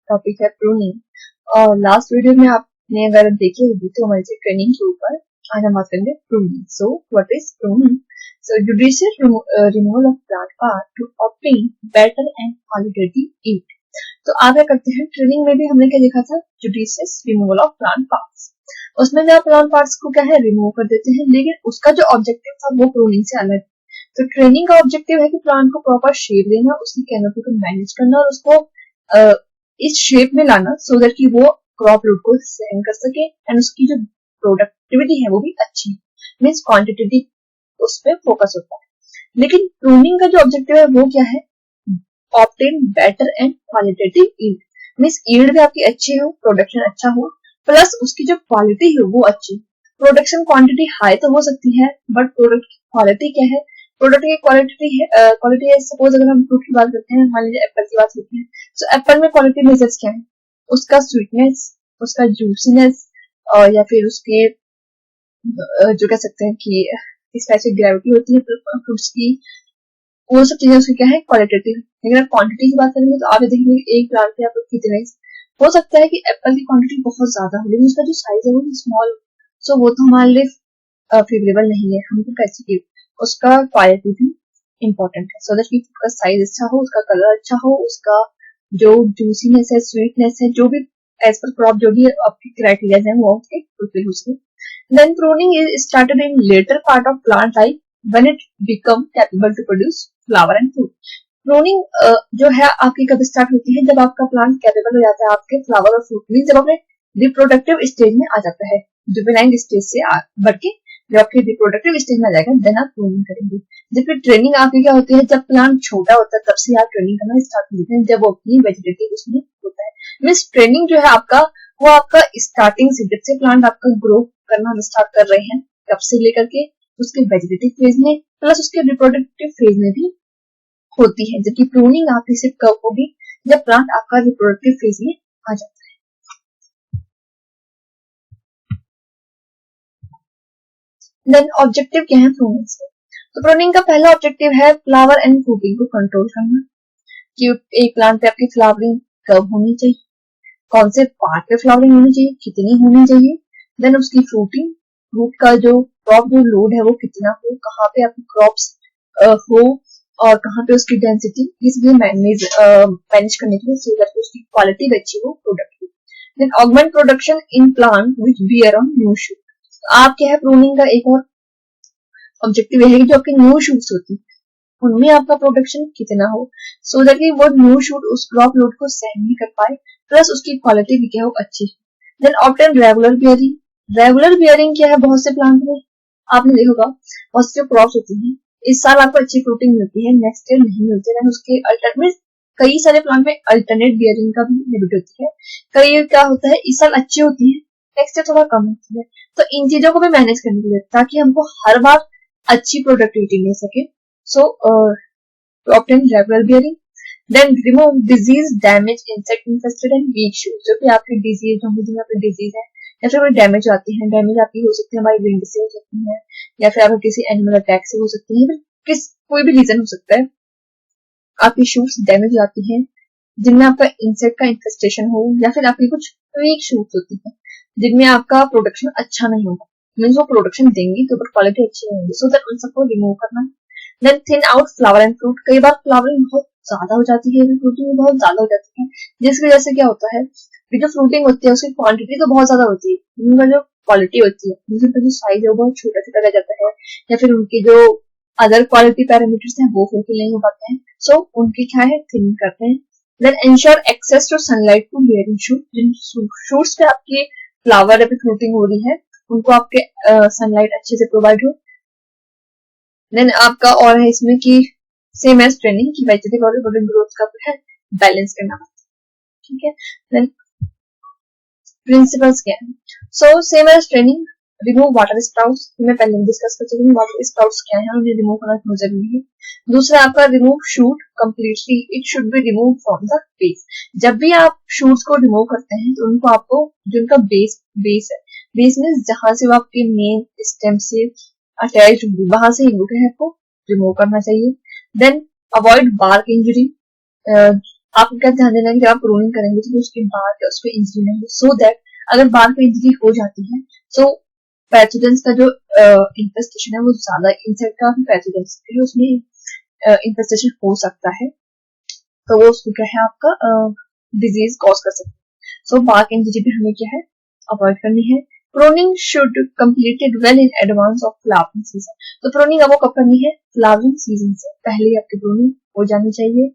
Topic है pruning. और last video में आपने अगर देखे होगी तो हमारे ट्रेनिंग के ऊपर आज हम बात करेंगे pruning. So what is pruning? So judicial removal of plant part two obtain better and qualitative yield. तो आप क्या करते हैं, ट्रेनिंग में भी हमने क्या देखा था, judicious removal of plant parts. उसमें जो प्लांट पार्ट्स को क्या है, रिमूव कर देते हैं, लेकिन उसका जो ऑब्जेक्टिव था वो प्रूनिंग से अलग। तो ट्रेनिंग का ऑब्जेक्टिव है कि प्लांट को प्रॉपर शेप देना, उसकी कैनोपी को मैनेज करना और उसको इस शेप में लाना सो दैट कि वो क्रॉप लोड को सहन कर सके एंड उसकी जो प्रोडक्टिविटी है वो भी अच्छी, मीन्स क्वांटिटेटिव उस पर फोकस होता है। लेकिन प्रूनिंग का जो ऑब्जेक्टिव है वो क्या है, obtain better and qualitative yield, means yield भी आपकी अच्छी हो, प्रोडक्शन अच्छा हो, प्लस उसकी जो क्वालिटी है वो अच्छी। प्रोडक्शन क्वांटिटी हाई तो हो सकती है बट प्रोडक्ट की क्वालिटी क्या है, प्रोडक्ट की क्वालिटी है सपोज अगर हम फ्रूट की बात करते हैं, मान लीजिए एप्पल की बात करते हैं, तो एप्पल में क्वालिटी मेजर्स क्या है, उसका स्वीटनेस, उसका जूसीनेस, और या फिर उसके जो कह सकते हैं कि किस टाइप से ग्रेविटी होती है फ्रूट्स की, वो सब चीजें उसकी क्या है, क्वालिटेटिव। लेकिन अगर क्वांटिटी की बात करेंगे तो आप देखेंगे एक प्लांट पे आप कितने, हो सकता है कि एप्पल की क्वांटिटी बहुत ज्यादा हो लेकिन उसका जो साइज है वो स्मॉल, सो वो तो हमारे लिए फेवरेबल नहीं है। हमको कैसे की उसका क्वालिटी भी इम्पोर्टेंट है, सो दैट कि उसका साइज अच्छा हो, उसका कलर अच्छा हो, उसका जो जूसीनेस है, स्वीटनेस है, जो भी एज पर क्रॉप जो भी आपके क्राइटेरिया है वो उसके फुलफिल हो सके। Then pruning is started in later part of plant life when it become capable to produce flower and fruit. Pruning जो है आपकी कब स्टार्ट होती है, जब आपका प्लांट कैपेबल हो जाता है आपके फ्लावर और फ्रूट में, जब अपने रिप्रोडक्टिव स्टेज में आ जाता है, जुवेनाइल स्टेज से बढ़ के जब आपके रिप्रोडक्टिव स्टेज में आ जाएगा देन आप प्रूनिंग करेंगे। जबकि ट्रेनिंग आपकी क्या होती है, जब प्लांट छोटा होता है तब से आप ट्रेनिंग करना स्टार्ट करते हैं, जब वो अपनी वेजिटेटिव उसमें होता है। मीन्स ट्रेनिंग जो है आपका वो आपका स्टार्टिंग से, जब से प्लांट आपका ग्रो करना हम स्टार्ट कर रहे हैं तब से लेकर के उसके वेजिटेटिव फेज में प्लस उसके रिप्रोडक्टिव फेज में भी होती है। जबकि प्रूनिंग आपकी सिर्फ कब होगी, जब प्लांट आपका रिप्रोडक्टिव फेज में आ जाता है। देन ऑब्जेक्टिव क्या है प्रूनिंग से? तो प्रूनिंग का पहला ऑब्जेक्टिव है फ्लावर एंड फ्रूटिंग को कंट्रोल करना, कि एक प्लांट पे आपकी फ्लावरिंग कब होनी चाहिए, कौन से पार्ट पे फ्लावरिंग होनी चाहिए, कितनी होनी चाहिए। देन उसकी फ्रूटिंग, फ्रूट का जो क्रॉप जो लोड है वो कितना हो, कहाँ पे आपकी क्रॉप्स हो और कहाँ पे उसकी डेंसिटी, इसलिए मैनेज करने के लिए सो दैट उसकी क्वालिटी भी अच्छी हो, प्रोडक्ट की। Then augment production in plant which bear on new shoot. आप क्या है, प्रूनिंग का एक और ऑब्जेक्टिव है कि जो आपके न्यू शूट्स होती है उनमें आपका प्रोडक्शन कितना हो, सो दैट कि वो न्यू शूट उस क्रॉप लोड को सहन भी कर पाए, प्लस उसकी क्वालिटी भी क्या हो, अच्छी। Then obtain regular bearing. Regular bearing क्या है, बहुत से प्लांट में आपने देखा होगा बहुत से जो क्रॉप्स होती है इस साल आपको अच्छी फ्रूटिंग मिलती है, नेक्स्ट ईयर नहीं मिलती है, उसके अल्टरनेट कई सारे प्लांट में अल्टरनेट बियरिंग का भी हैबिट होती है। कई क्या होता है इस साल अच्छी होती है, नेक्स्ट ईयर थोड़ा कम होती है। तो इन चीजों को भी मैनेज करने के लिए ताकि हमको हर बार अच्छी प्रोडक्टिविटी मिल सके, so obtain regular bearing. Then remove disease, damage, insect infested and weak shoot. जो कि आपकी डिजीज होंगी, जो आपकी डिजीज है या फिर कोई डैमेज आती है, डैमेज आपकी हो सकती है हमारी विंड से हो सकती है या फिर आपको किसी एनिमल अटैक से हो सकती है, किस कोई भी रीजन हो सकता है आपकी शूट्स डैमेज आती हैं जिनमें आपका इंसेक्ट का इन्फेस्टेशन हो, या फिर आपकी कुछ वीक शूट्स होती है जिनमें आपका प्रोडक्शन अच्छा नहीं होगा, मीन्स वो प्रोडक्शन देंगी तो बट क्वालिटी अच्छी नहीं होगी, सो दैट उन सबको रिमूव करना। Then thin out flower and fruit. कई बार फ्लावरिंग बहुत ज्यादा हो जाती है, फ्रूटिंग बहुत ज्यादा हो जाती है, जिसकी वजह से क्या होता है जो फ्रूटिंग होती है उसकी क्वांटिटी तो बहुत ज्यादा होती है, उनका जो क्वालिटी होती है उनका जो साइज है वो बहुत छोटा छोटा रह जाता है, या फिर उनके जो अदर क्वालिटी पैरामीटर्स हैं वो फुलफिल नहीं हो पाते हैं, सो उनकी क्या है थिनिंग करते हैं। Then ensure access to sunlight to bearing shoot. जिन शूट्स पे आपकी फ्लावर या फिर फ्रूटिंग हो रही है उनको आपके सनलाइट अच्छे से प्रोवाइड हो। देन आपका और है इसमें कि सेम एज ट्रेनिंग की वेजिटेटिव और रिप्रोडक्टिव ग्रोथ का है बैलेंस करना, ठीक है। देन प्रिंसिपल्स क्या है, so same as training, remove water sprouts, मैं पहले डिस्कस कर चुकी हूँ वाटर स्प्राउट्स क्या है, उन्हें रिमूव करना क्यों जरूरी है। दूसरा आपका remove shoot completely, it should be remove from the base. जब भी आप शूट्स को रिमूव करते हैं तो उनको आपको जो उनका बेस है, बेस में जहां से वो आपके मेन स्टेम से अटैच होगी वहां से ही है आपको रिमूव करना चाहिए। देन अवॉइड बार्क इंजरी, आपको क्या ध्यान देना है कि आप प्रूनिंग करेंगे तो उसके बाद उसको इंजरी नहीं हो, सो दैट अगर बाल को इंजरी हो जाती है तो पैथोजेंस का जो इन्फेस्टेशन है वो ज्यादा, इंसेक्ट का भी पैथोजेंस उसमें इन्फेस्टेशन हो सकता है, तो वो उसको क्या है आपका डिजीज कॉज कर सकता है। सो बाल इंजरी भी हमें क्या है अवॉइड करनी है। Pruning should completed well in advance of flowering season. तो प्रोनिंग अब वो कब करनी है, फ्लावरिंग सीजन से पहले आपकी प्रोनिंग हो जानी चाहिए,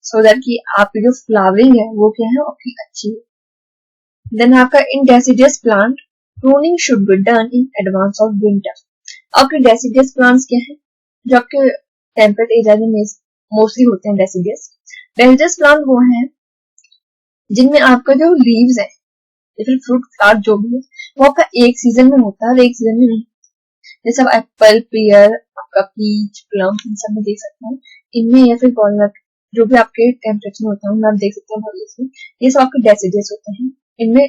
सो दैट कि आपकी जो फ्लावरिंग है वो क्या है आपकी अच्छी है। देन आपका in deciduous plant pruning should be done in advance of winter. आपके डेसिडियस प्लांट्स क्या है, जो आपके टेम्परेट एरिया में मोस्टली होते हैं डेसिडियस। डेसिडियस प्लांट वो हैं जिनमें आपका जो लीव्स है या फिर फ्रूट फ्लावर जो भी है वो आपका एक सीजन में होता है और एक सीजन में नहीं। जैसे आप एप्पल, पियर, आपका पीच, प्लम, इन सब में देख सकते हैं, इनमें या फिर वॉलनट जो भी आपके टेम्परेचर होता है उनमें आप देख सकते हैं ये सब आपके डेसिडियस होते हैं। इनमें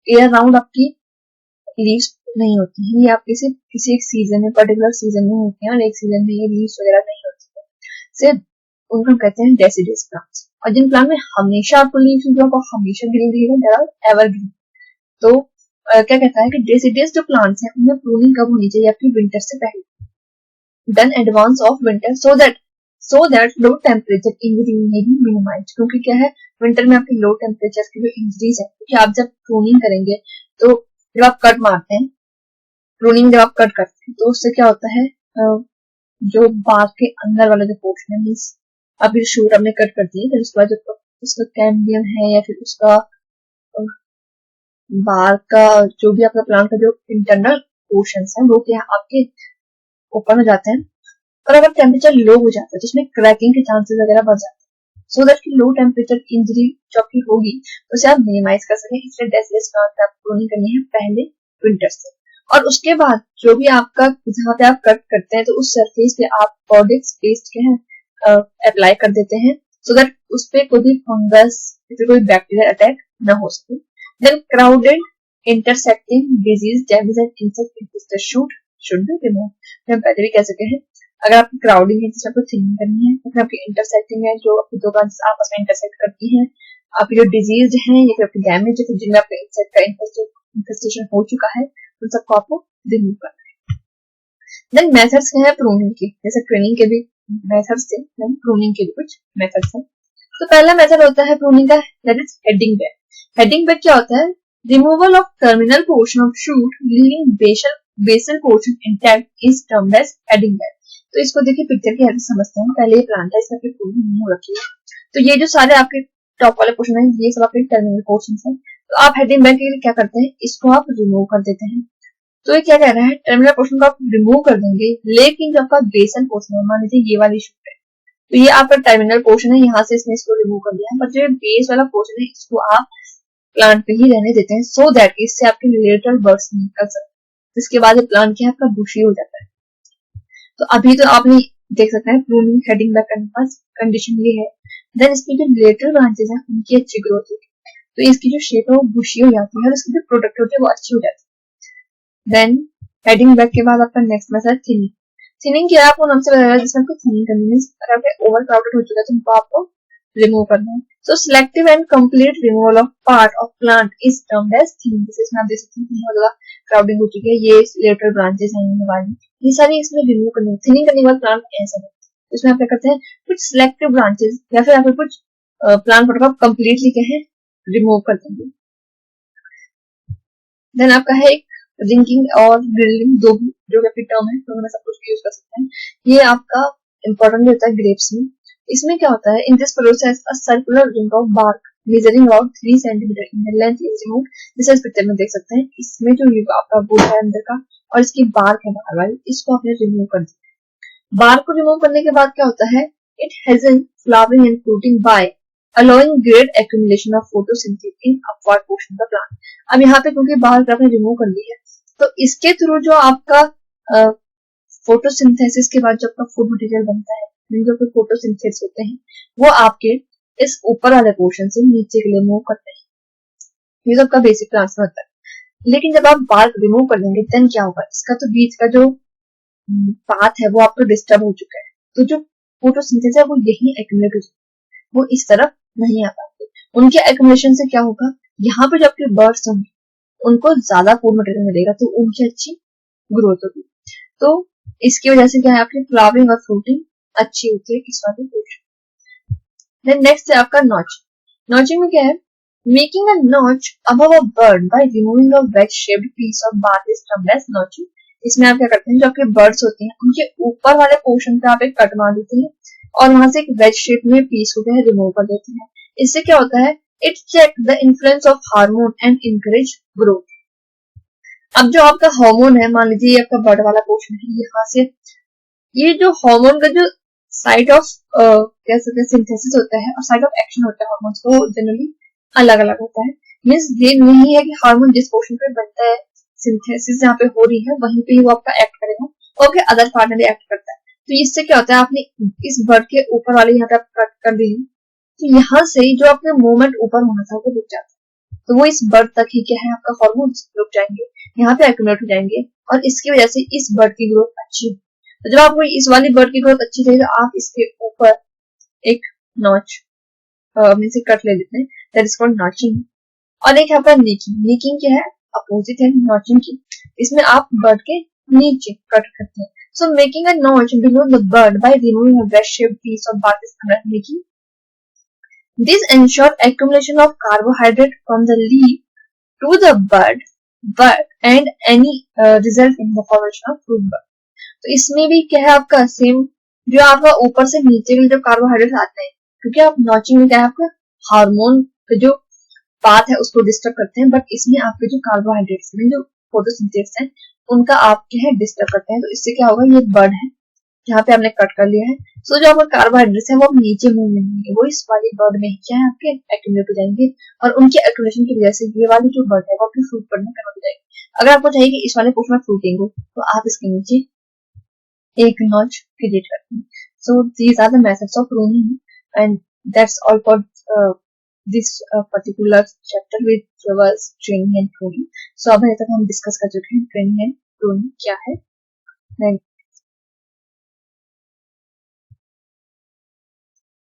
ईयर राउंड आपकी लीव्स नहीं होती हैं, ये आपके सिर्फ किसी एक सीजन में, पर्टिकुलर सीजन में होते हैं और एक सीजन में ये लीव्स वगैरह नहीं होती है, सिर्फ उनको हम कहते हैं डेसिडियस प्लांट्स। और जिन प्लांट में हमेशा आपको लीव्स मिलेगा वो हमेशा ग्रीन रहेगा, एवरग्रीन। तो क्या कहता है कि डेसिडियस जो प्लांट्स हैं उनमें प्रूनिंग कब होनी चाहिए, आपकी विंटर से पहले, done advance of winter, so that low temperature injury में भी मिनिमाइज। क्योंकि क्या है विंटर में आपकी लो टेम्परेचर की जो इंजरीज है, क्योंकि आप जब प्रूनिंग करेंगे तो जब आप कट मारते हैं, प्रूनिंग जब आप कट करते हैं तो उससे क्या होता है जो बाग के अंदर वाला जो पोर्शन है, मीन्स अभी शूट आपने कट कर दिए, फिर उसके बाद जो उसका कैम्बियम है या फिर उसका बाग का जो भी आपका प्लांट का जो इंटरनल पोर्शन है वो क्या आपके ओपन हो जाते हैं। और अगर टेम्परेचर लो हो जाता है तो उसमें क्रैकिंग के चांसेस वगैरह बढ़ जाते हैं, सो दैट कि लो टेम्परेचर इंजरी जो आपकी होगी उसे आप मिनिमाइज कर सकें। इसलिए डेसिडियस प्लांट आप प्रूनिंग करनी है पहले विंटर से, और उसके बाद जो भी आपका जहाँ पे आप कट करते हैं तो उस सरफेस पे आप कॉर्डेक्स पेस्ट के हैं अप्लाई कर देते हैं, सो दैट उस पे कोई भी फंगस या फिर कोई बैक्टीरिया अटैक न हो सके। Then crowded intersecting disease damage and insect infested should be removed. हम पहले भी कह सके हैं अगर आपकी क्राउडिंग है जिसमें आपको थिनिंग करनी है, या फिर आपकी इंटरसेक्टिंग है जो आपकी दो ब्रांचेस आपस में इंटरसेक्ट करती हैं, आपकी जो डिजीज है या फिर आपकी डैमेज है जिनमें आपका इंसेक्ट का इन्फेस्टेशन हो चुका है, उन सबको आपको रिमूव करना है। देन मेथड्स हैं प्रूनिंग के, जैसे ट्रेनिंग के भी मेथड्स थे, प्रूनिंग के भी कुछ मेथड्स हैं। तो पहला मेथड होता है प्रूनिंग का, that is heading back. Heading back क्या होता है, removal of terminal portion of shoot leaving basal portion intact is termed as heading back. तो इसको देखिए पिक्चर की हेल्प से समझते हैं। पहले ये प्लांट है, इसमें प्रूनिंग नहीं हो रखी है, तो ये जो सारे आपके टॉप वाले पोर्शन है ये सब आपके टर्मिनल पोर्शन है। तो आप हेडिंग बैक के लिए क्या करते हैं, इसको आप रिमूव कर देते हैं। तो ये क्या कह रहा है, टर्मिनल पोर्शन को आप रिमूव कर देंगे, लेकिन जो आपका बेसल पोर्शन है, मान लीजिए ये वाली शूट है, तो ये आपका टर्मिनल पोर्शन है, यहाँ से इसने इसको रिमूव कर दिया है, बट जो बेस वाला पोर्शन है इसको आप प्लांट पे ही रहने देते हैं, सो दैट इससे आपके रिलेटेड बर्ड्स नहीं कर सकते। इसके बाद प्लांट क्या है आपका बुशी हो जाता है। तो अभी तो आपने देख सकते हैं प्रूनिंग हेडिंग बैक करने का कंडीशन ये है। देन इसकी जो रिलेटेड ब्रांचेस हैं उनकी अच्छी ग्रोथ होगी, तो इसकी जो शेप है वो बुशी हो जाती है और इसकी जो प्रोडक्टिविटी है वो अच्छी हो जाती है। देन हेडिंग बैक के बाद आपका नेक्स्ट मेथड थिनिंग। थिनिंग क्या है आपको नाम से बताया, जिसमें आपको थिनिंग करनी है, अगर आपके ओवर क्राउडेड हो चुका है तो उनको आपको रिमूव करना है। So selective and complete removal of part of plant is termed as thinning. इसमें आप देख सकते हैं बहुत ज्यादा क्राउडिंग हो चुकी है, ये लेटरल ब्रांचेस हैं ये वाली, ये सारी इसमें रिमूव करनी है। थिनिंग करने के बाद प्लांट ऐसा है, इसमें आप क्या करते हैं कुछ सिलेक्टिव ब्रांचेस या फिर आप कुछ प्लांट पार्ट को कंप्लीटली क्या है रिमूव कर देंगे। देन आपका है एक रिंकिंग और ड्रिलिंग, दो जो आपकी टर्म है तो सब कुछ यूज कर सकते हैं। ये आपका इंपॉर्टेंट होता है ग्रेप्स में। इसमें क्या होता है, in this process a circular ring of bark measuring about 3 centimetre in length is removed. जैसे इस पिक्चर में देख सकते हैं, इसमें जो आपका वुड है अंदर का और इसकी बार्क है बाहर वाली, इसको आपने रिमूव कर दिया। बार्क को रिमूव करने के बाद क्या होता है, it hastens flowering and fruiting by allowing great accumulation of photosynthesis in upward portion of the plant। अब यहाँ पे क्योंकि बार्क आपने रिमूव कर ली है तो इसके थ्रू जो आपका फोटोसिंथेसिस के बाद जो आपका फूड मटेरियल बनता है, जो फोटोसिंथेसिस होते हैं वो आपके इस ऊपर वाले पोर्शन से नीचे के लिए मूव करते हैं। ये तो आपका बेसिक ट्रांसफर होता है। लेकिन जब आप बार्क रिमूव कर देंगे देन क्या होगा, इसका तो बीच का जो पाथ है वो आपको डिस्टर्ब हो चुका है, तो जो फोटोसिंथेसिस है वो यही एक्यूमुलेट हो, वो इस तरफ नहीं आ पाते। उनके एक्यूमुलेशन से क्या होगा, यहाँ पे जो आपके बर्ड्स होंगे उनको ज्यादा फूड मटेरियल मिलेगा, तो उनकी अच्छी ग्रोथ होगी। तो इसकी वजह से क्या है, आपकी फ्लावरिंग और फ्रूटिंग अच्छी होती है इस वाले पोर्शन। देन नेक्स्ट है आपका नॉच। नॉचिंग में क्या है, making a notch above a bud by removing a wedge shaped piece of bark is termed as notching. इसमें आप क्या करते हैं, जो आपके बर्ड्स होते हैं उनके ऊपर वाले पोर्शन पे आप एक कट मार देते हैं और वहां से एक वेज शेप में पीस को क्या है रिमूव कर देते हैं। इससे क्या होता है, it check the influence of hormone and encourage growth. अब जो आपका हार्मोन है, मान लीजिए आपका बर्ड वाला पोर्शन है, यहाँ से ये जो हार्मोन का जो साइट ऑफ कह सकते हैं सिंथेसिस होता है और साइट ऑफ एक्शन होता है हार्मोन्स को जनरली अलग अलग होता है। मीन्स ये नहीं है कि हार्मोन जिस पोर्शन पे बनता है, सिंथेसिस जहाँ पे हो रही है वहीं पे ही वो आपका एक्ट करेगा और फिर अदर पार्ट में भी एक्ट करता है। तो इससे क्या होता है, आपने इस बर्ड के ऊपर वाले यहाँ पे कट कर दी, तो यहाँ से जो आपने मूवमेंट ऊपर होना था वो रुक जाता है। तो वो इस बर्ड तक ही क्या है, आपका हार्मोन्स रुक जाएंगे, यहाँ पे एक्यूमुलेट हो जाएंगे और इसकी वजह से इस बर्ड की ग्रोथ अच्छी होगी। तो जब आपको इस वाली बर्ड की ग्रोथ अच्छी चाहिए, तो आप इसके ऊपर एक नॉच में से कट ले लेते हैं, दैट इज कॉल्ड नॉचिंग। और एक है आपका नीकिंग। नीकिंग क्या है, अपोजिट है नॉचिंग की। इसमें आप बर्ड के नीचे कट करते हैं। So making a notch below the bud by removing a wedge shaped piece of bark is called nicking. This ensure accumulation of carbohydrate from the leaf to the bud and any result in the formation of fruit bud. तो इसमें भी क्या है आपका same, जो आपका ऊपर से नीचे के जो कार्बोहाइड्रेट आते हैं, क्योंकि आप नॉचिंग में क्या है आपका हार्मोन का जो पाथ है उसको डिस्टर्ब करते हैं, बट इसमें आपके जो कार्बोहाइड्रेट्स हैं, जो फोटोसिंथेसिस है, उनका आप क्या है डिस्टर्ब करते हैं। तो इससे क्या होगा, ये बर्ड है जहाँ पे आपने कट कर लिया है, सो जो आपका कार्बोहाइड्रेट्स है वो नीचे मूव नहीं होंगे, वो इस वाली बर्ड में क्या है आपके एक्यूमुलेट हो जाएंगे और उनके एक्यूमुलेशन की वजह से ये वाली जो बर्ड है वो आपकी फ्रूट बर्ड में कन्वर्ट हो जाएगी। अगर आपको चाहिए कि इस वाले पोर्शन में फ्रूटिंग हो, तो आप इसके नीचे एक notch क्रिएट करते हैं। So these are the methods of pruning, and that's all for this particular chapter which was training and pruning. So अब तक हम डिस्कस कर चुके हैं ट्रेनिंग एंड प्रूनिंग क्या है।